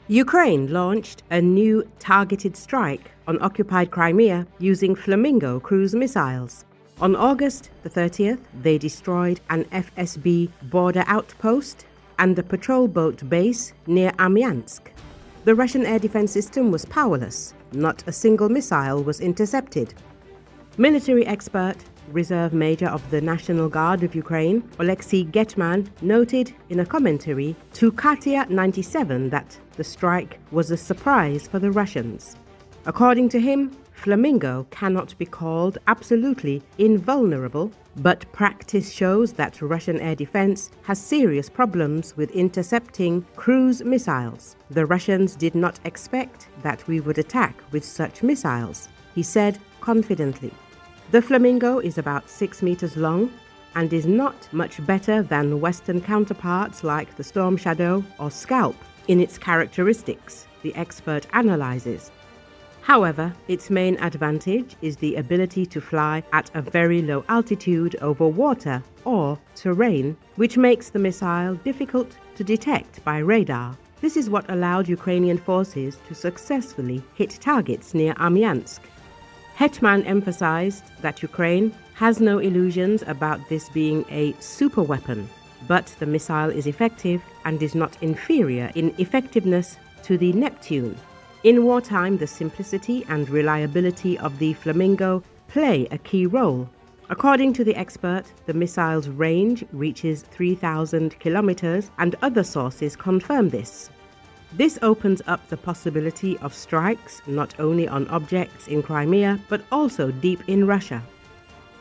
Ukraine launched a new targeted strike on occupied Crimea using Flamingo cruise missiles. On August the 30th, they destroyed an FSB border outpost and a patrol boat base near Armyansk. The Russian air defense system was powerless. Not a single missile was intercepted. Military expert, Reserve Major of the National Guard of Ukraine, Oleksiy Getman, noted in a commentary to Katia 97 that the strike was a surprise for the Russians. According to him, Flamingo cannot be called absolutely invulnerable, but practice shows that Russian air defense has serious problems with intercepting cruise missiles. The Russians did not expect that we would attack with such missiles, he said confidently. The Flamingo is about 6 meters long and is not much better than Western counterparts like the Storm Shadow or Scalp in its characteristics, the expert analyzes. However, its main advantage is the ability to fly at a very low altitude over water or terrain, which makes the missile difficult to detect by radar. This is what allowed Ukrainian forces to successfully hit targets near Armyansk. Hetman emphasized that Ukraine has no illusions about this being a superweapon, but the missile is effective and is not inferior in effectiveness to the Neptune. In wartime, the simplicity and reliability of the Flamingo play a key role. According to the expert, the missile's range reaches 3,000 kilometers, and other sources confirm this. This opens up the possibility of strikes not only on objects in Crimea, but also deep in Russia.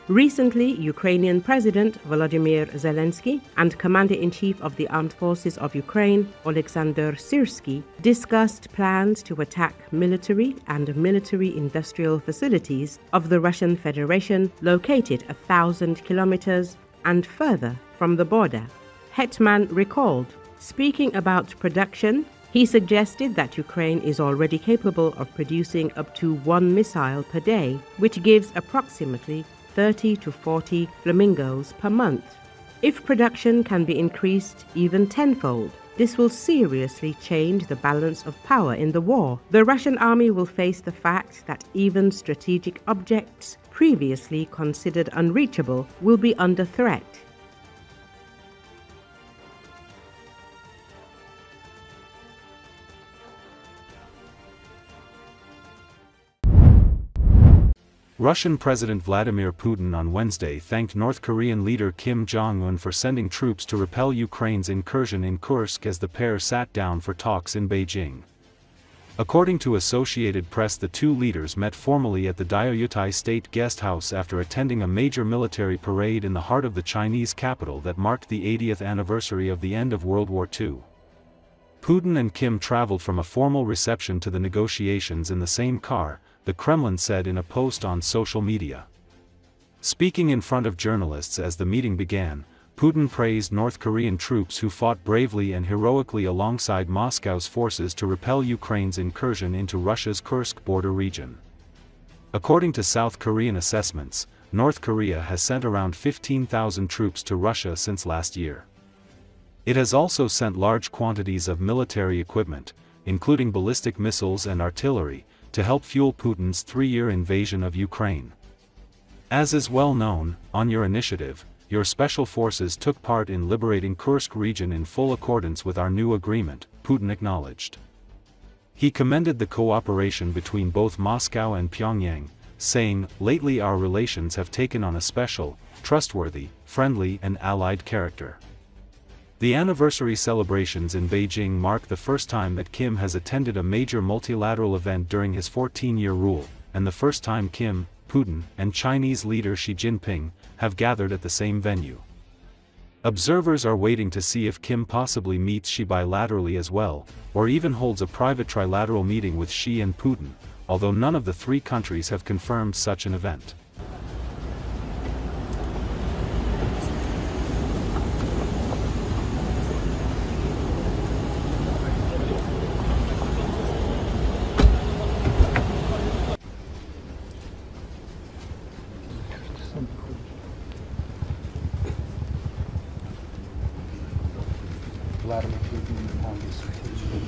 Recently, Ukrainian President Volodymyr Zelenski and Commander-in-Chief of the Armed Forces of Ukraine, Oleksandr Syrsky, discussed plans to attack military and military-industrial facilities of the Russian Federation located 1,000 kilometers and further from the border. Hetman recalled, speaking about production, he suggested that Ukraine is already capable of producing up to 1 missile per day, which gives approximately 30 to 40 Flamingos per month. If production can be increased even tenfold, this will seriously change the balance of power in the war. The Russian army will face the fact that even strategic objects previously considered unreachable will be under threat. Russian President Vladimir Putin on Wednesday thanked North Korean leader Kim Jong-un for sending troops to repel Ukraine's incursion in Kursk as the pair sat down for talks in Beijing. According to Associated Press, the two leaders met formally at the Diaoyutai State Guest House after attending a major military parade in the heart of the Chinese capital that marked the 80th anniversary of the end of World War II. Putin and Kim traveled from a formal reception to the negotiations in the same car, the Kremlin said in a post on social media. Speaking in front of journalists as the meeting began, Putin praised North Korean troops who fought bravely and heroically alongside Moscow's forces to repel Ukraine's incursion into Russia's Kursk border region. According to South Korean assessments, North Korea has sent around 15,000 troops to Russia since last year. It has also sent large quantities of military equipment, including ballistic missiles and artillery, to help fuel Putin's 3-year invasion of Ukraine. As is well known, on your initiative, your special forces took part in liberating Kursk region in full accordance with our new agreement, Putin acknowledged. He commended the cooperation between both Moscow and Pyongyang, saying, "Lately our relations have taken on a special, trustworthy, friendly and allied character." The anniversary celebrations in Beijing mark the first time that Kim has attended a major multilateral event during his 14-year rule, and the first time Kim, Putin, and Chinese leader Xi Jinping have gathered at the same venue. Observers are waiting to see if Kim possibly meets Xi bilaterally as well, or even holds a private trilateral meeting with Xi and Putin, although none of the three countries have confirmed such an event. Vladimir Putin on this occasion.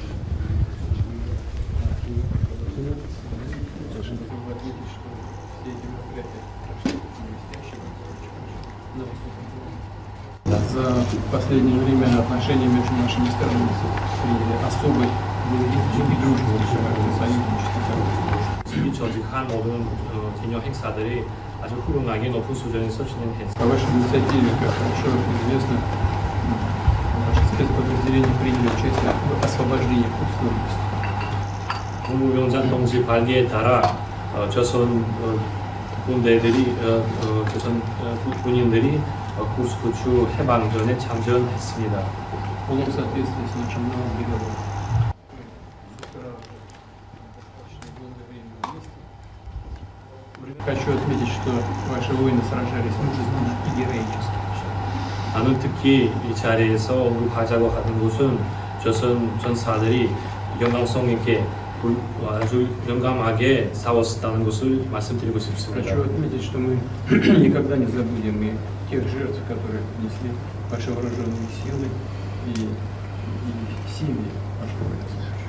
За последнее время отношения между нашими странами приняли особый дружный союзничество. 조직한 모든 기념 행사들이 아주 훌륭하게 높은 수준에서 진행했습니다. По вашей инициативе, как хорошо известно, ваши спецподразделения приняли участие в освобождении пустынности. 국무위원장 동지 발기에 따라 조선 군대들이 조선 군인들이 구스쿠추 해방전에 참전했습니다. В полном соответствии с нашим новым договором. Хочу отметить, что ваши воины сражались мужественно и героически. 나는 특히 이 자리에서 언급하자고 하는 것은 조선 전사들이 영광성 있게 아주 용감하게 싸웠다는 것을 말씀드리고 싶습니다. Хочу отметить, что мы никогда не забудем и тех жертв, которые принесли ваши вооруженные силы и семьи ваших военнослужащих.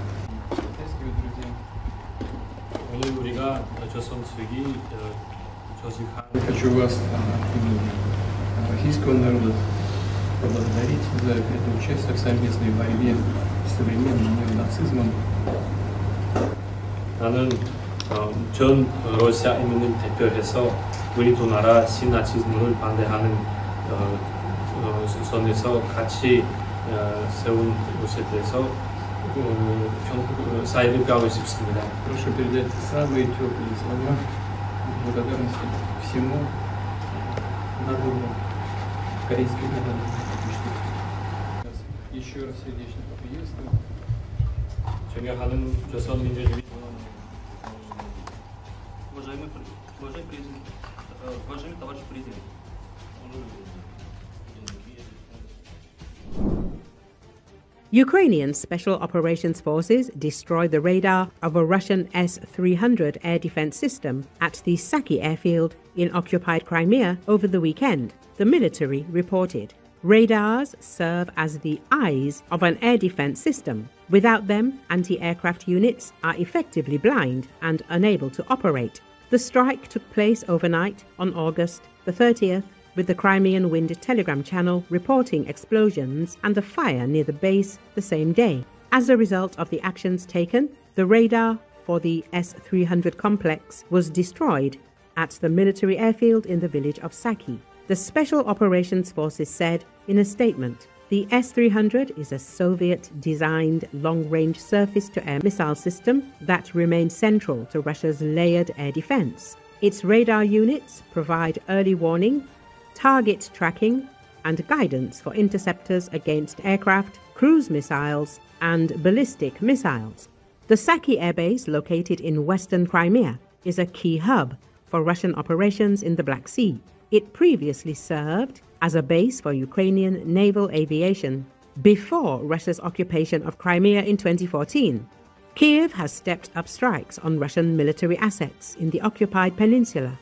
Друзья. 오늘 우리가 조선 측이 조직한 Я хочу вас от имени российского народа поблагодарить за это участие в совместной борьбе с современным неонацизмом. 나는 전 러시아인민을 대표해서 우리 두 나라 신나치즘을 반대하는 선에서 같이 세운 것에 대해서 사의를 표하고 싶습니다. Прошу передать самые теплые слова благодарности всему народу, корейской народу. Еще раз сердечно поприветствую. 존경하는 조선 민주주의 уважаемый товарищ президент. Ukrainian Special Operations Forces destroyed the radar of a Russian S-300 air defense system at the Saki airfield in occupied Crimea over the weekend, the military reported. Radars serve as the eyes of an air defense system. Without them, anti-aircraft units are effectively blind and unable to operate. The strike took place overnight on August the 30th, with the Crimean Wind telegram channel reporting explosions and the fire near the base the same day. As a result of the actions taken, the radar for the S-300 complex was destroyed at the military airfield in the village of Saki. The Special Operations Forces said in a statement, the S-300 is a Soviet-designed long-range surface-to-air missile system that remains central to Russia's layered air defense. Its radar units provide early warning, target tracking, and guidance for interceptors against aircraft, cruise missiles, and ballistic missiles. The Saki airbase, located in western Crimea, is a key hub for Russian operations in the Black Sea. It previously served as a base for Ukrainian naval aviation before Russia's occupation of Crimea in 2014. Kiev has stepped up strikes on Russian military assets in the occupied peninsula.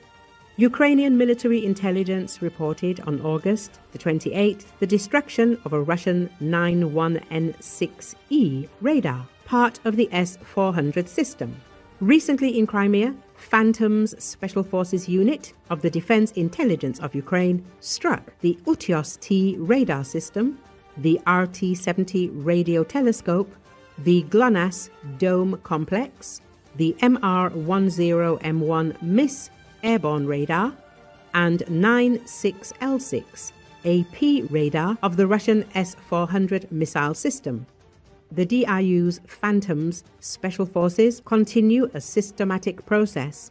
Ukrainian military intelligence reported on August the 28th the destruction of a Russian 91N6E radar, part of the S-400 system. Recently in Crimea, Phantom's Special Forces unit of the Defense Intelligence of Ukraine struck the Utyos-T radar system, the RT-70 radio telescope, the GLONASS dome complex, the MR-10M1 MISS airborne radar, and 96L6 AP radar of the Russian S-400 missile system. The DIU's Phantoms Special Forces continue a systematic process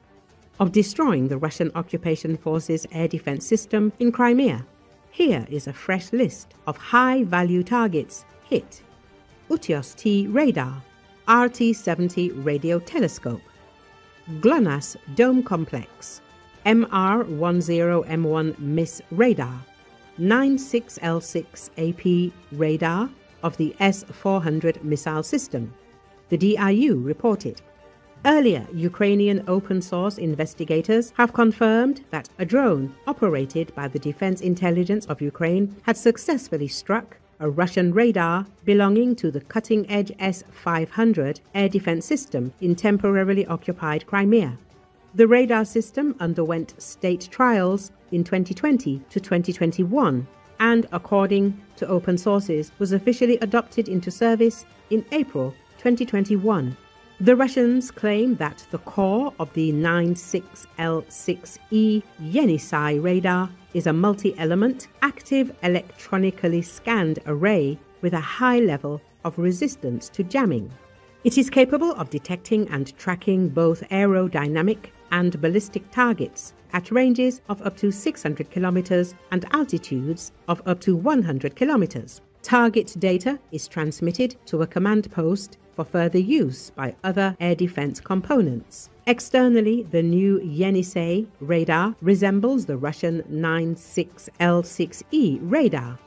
of destroying the Russian occupation forces' air defense system in Crimea. Here is a fresh list of high-value targets hit: Utyos-T radar, RT-70 radio telescope, GLONASS dome complex, MR-10M1 MISS radar, 96L6 AP radar of the S-400 missile system, the DIU reported. Earlier, Ukrainian open-source investigators have confirmed that a drone operated by the Defense Intelligence of Ukraine had successfully struck a Russian radar belonging to the cutting-edge S-500 air defense system in temporarily occupied Crimea. The radar system underwent state trials in 2020 to 2021 and, according to open sources, was officially adopted into service in April 2021. The Russians claim that the core of the 96L6E Yenisei radar is a multi-element, active electronically scanned array with a high level of resistance to jamming. It is capable of detecting and tracking both aerodynamic and ballistic targets at ranges of up to 600 kilometers and altitudes of up to 100 kilometers. Target data is transmitted to a command post for further use by other air defense components. Externally, the new Yenisei radar resembles the Russian 96L6E radar.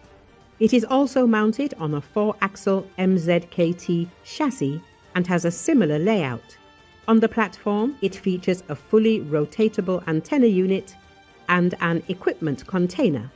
It is also mounted on a 4-axle MZKT chassis and has a similar layout. On the platform, it features a fully rotatable antenna unit and an equipment container.